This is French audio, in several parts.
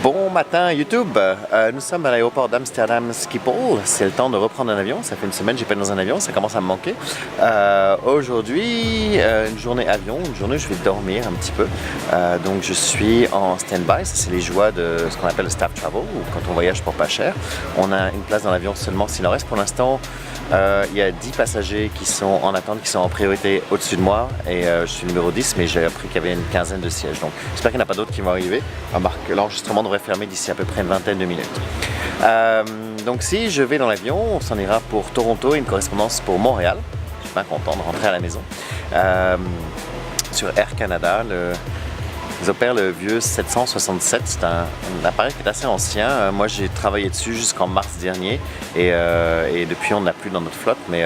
Bon matin YouTube, nous sommes à l'aéroport d'Amsterdam Schiphol, c'est le temps de reprendre un avion, ça fait une semaine que j'ai pas été dans un avion, ça commence à me manquer. Aujourd'hui, une journée avion, une journée où je vais dormir un petit peu, donc je suis en stand-by, ça c'est les joies de ce qu'on appelle le staff travel, ou quand on voyage pour pas cher. On a une place dans l'avion seulement s'il en reste. Pour l'instant, il y a 10 passagers qui sont en attente, qui sont en priorité au-dessus de moi, et je suis numéro 10, mais j'ai appris qu'il y avait une quinzaine de sièges, donc j'espère qu'il n'y en a pas d'autres qui vont arriver. L'enregistrement devrait fermer d'ici à peu près une vingtaine de minutes. Donc si je vais dans l'avion, on s'en ira pour Toronto et une correspondance pour Montréal. Je suis bien content de rentrer à la maison. Sur Air Canada, ils opèrent le vieux 767, c'est un appareil qui est assez ancien. Moi j'ai travaillé dessus jusqu'en mars dernier et depuis on n'a plus dans notre flotte, mais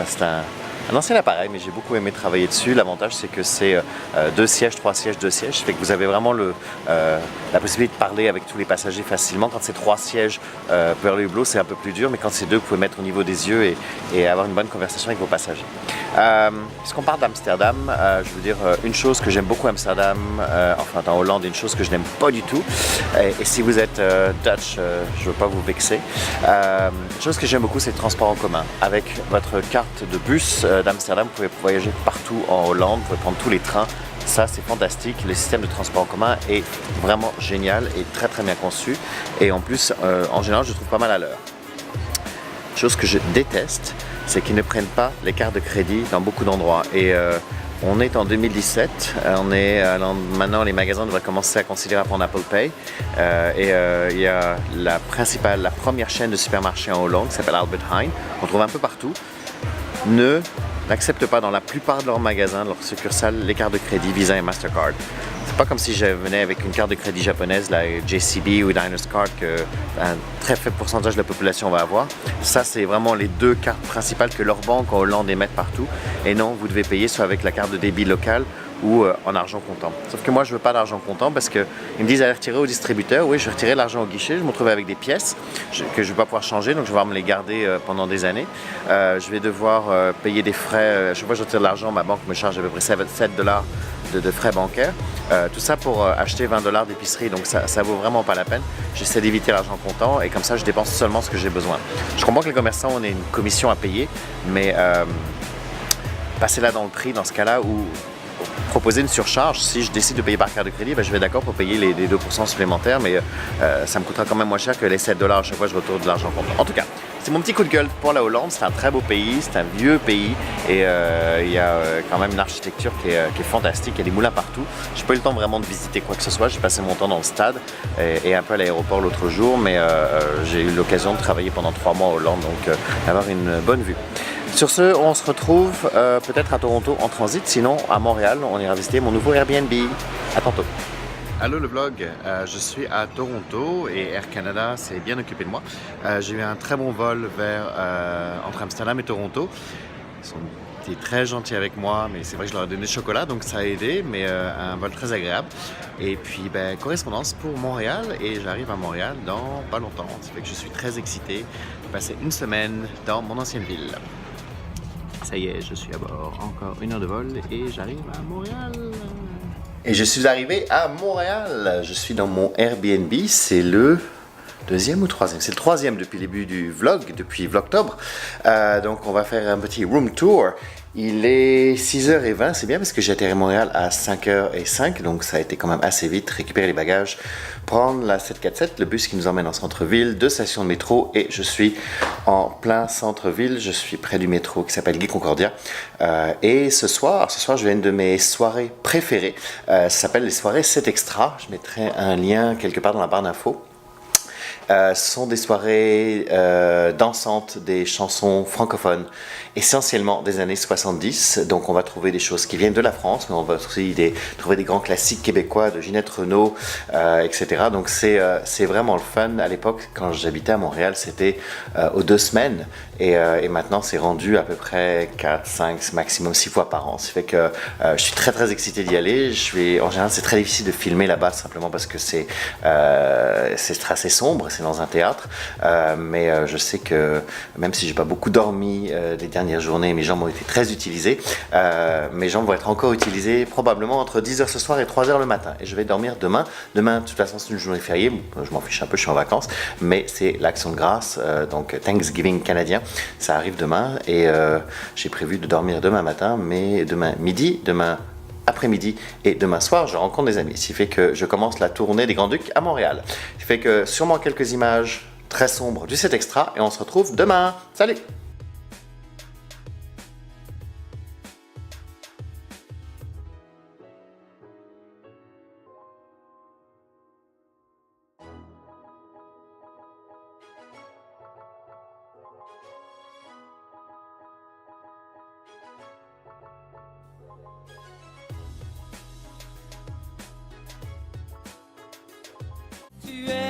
c'est un ancien appareil, mais j'ai beaucoup aimé travailler dessus. L'avantage c'est que c'est 2 sièges, 3 sièges, 2 sièges, ça fait que vous avez vraiment la possibilité de parler avec tous les passagers facilement. Quand c'est 3 sièges vers le hublot, c'est un peu plus dur, mais quand c'est 2, vous pouvez mettre au niveau des yeux et avoir une bonne conversation avec vos passagers. Puisqu'on parle d'Amsterdam, je veux dire une chose que j'aime beaucoup à Amsterdam, enfin en Hollande, et une chose que je n'aime pas du tout, et si vous êtes Dutch, je ne veux pas vous vexer, une chose que j'aime beaucoup, c'est le transport en commun. Avec votre carte de bus d'Amsterdam, vous pouvez voyager partout en Hollande, vous pouvez prendre tous les trains. Ça, c'est fantastique. Le système de transport en commun est vraiment génial et très très bien conçu. Et en plus, en général, je le trouve pas mal à l'heure. Chose que je déteste, c'est qu'ils ne prennent pas les cartes de crédit dans beaucoup d'endroits. Et on est en 2017, maintenant les magasins devraient commencer à considérer à prendre Apple Pay. Il y a la première chaîne de supermarchés en Hollande qui s'appelle Albert Heijn, qu'on trouve un peu partout. N'acceptent pas dans la plupart de leurs magasins, de leurs succursales, les cartes de crédit Visa et Mastercard. C'est pas comme si je venais avec une carte de crédit japonaise, la JCB ou Diners Card, qu'un très faible pourcentage de la population va avoir. Ça, c'est vraiment les 2 cartes principales que leurs banques en Hollande émettent partout. Et non, vous devez payer soit avec la carte de débit locale ou en argent comptant. Sauf que moi, je veux pas d'argent comptant parce qu'ils me disent d'aller retirer au distributeur. Oui, je vais retirer l'argent au guichet. Je me retrouve avec des pièces que je vais pas pouvoir changer, donc je vais devoir me les garder pendant des années. Je vais devoir payer des frais. Chaque fois que je retire de l'argent, ma banque me charge à peu près 7 $ de frais bancaires. Tout ça pour acheter 20 $ d'épicerie, donc ça vaut vraiment pas la peine. J'essaie d'éviter l'argent comptant et comme ça, je dépense seulement ce que j'ai besoin. Je comprends que les commerçants, on a une commission à payer, mais passer là dans le prix, dans ce cas-là, où proposer une surcharge, si je décide de payer par carte de crédit, ben je vais d'accord pour payer les 2% supplémentaires, mais ça me coûtera quand même moins cher que les 7 $ à chaque fois que je retourne de l'argent comptant. En tout cas, c'est mon petit coup de gueule pour la Hollande. C'est un très beau pays, c'est un vieux pays et il y a quand même une architecture qui est fantastique. Il y a des moulins partout. Je n'ai pas eu le temps vraiment de visiter quoi que ce soit. J'ai passé mon temps dans le stade et un peu à l'aéroport l'autre jour, mais j'ai eu l'occasion de travailler pendant 3 mois en Hollande, donc d'avoir une bonne vue. Sur ce, on se retrouve peut-être à Toronto en transit, sinon à Montréal, on ira visiter mon nouveau Airbnb. À tantôt. Allô le blog, je suis à Toronto et Air Canada s'est bien occupé de moi. J'ai eu un très bon vol entre Amsterdam et Toronto. Ils sont été très gentils avec moi, mais c'est vrai que je leur ai donné du chocolat, donc ça a aidé, mais un vol très agréable. Et puis correspondance pour Montréal et j'arrive à Montréal dans pas longtemps. Ça fait que je suis très excité de passer une semaine dans mon ancienne ville. Ça y est, je suis à bord. Encore 1 heure de vol et j'arrive à Montréal. Et je suis arrivé à Montréal. Je suis dans mon Airbnb. C'est le 2e ou 3e? C'est le 3e depuis le début du vlog, depuis Vlogtober. Donc on va faire un petit room tour. Il est 6h20, c'est bien parce que j'ai atterri à Montréal à 5h05, donc ça a été quand même assez vite, récupérer les bagages, prendre la 747, le bus qui nous emmène en centre-ville, 2 stations de métro et je suis en plein centre-ville, je suis près du métro qui s'appelle Guy Concordia. Et ce soir, je vais à une de mes soirées préférées, ça s'appelle les soirées 7 Extra, je mettrai un lien quelque part dans la barre d'infos. Ce sont des soirées dansantes, des chansons francophones, essentiellement des années 70. Donc on va trouver des choses qui viennent de la France, mais on va aussi trouver des grands classiques québécois de Ginette Renault, etc. Donc c'est vraiment le fun. À l'époque, quand j'habitais à Montréal, c'était aux 2 semaines. Et maintenant, c'est rendu à peu près 4, 5, maximum 6 fois par an. Ça fait que je suis très très excité d'y aller. En général, c'est très difficile de filmer là-bas, simplement parce que c'est assez sombre. c'est dans un théâtre. Mais je sais que même si j'ai pas beaucoup dormi les dernières journées, mes jambes ont été très utilisées. Mes jambes vont être encore utilisées probablement entre 10h ce soir et 3h le matin. Et je vais dormir demain. Demain, de toute façon, c'est une journée fériée. Je m'en fiche un peu, je suis en vacances. Mais c'est l'Action de grâce, donc Thanksgiving canadien. Ça arrive demain et j'ai prévu de dormir demain matin, mais demain midi, demain après-midi et demain soir, je rencontre des amis. Ce qui fait que je commence la tournée des Grands-Ducs à Montréal. Ce qui fait que sûrement quelques images très sombres du set extra et on se retrouve demain. Salut! Tu es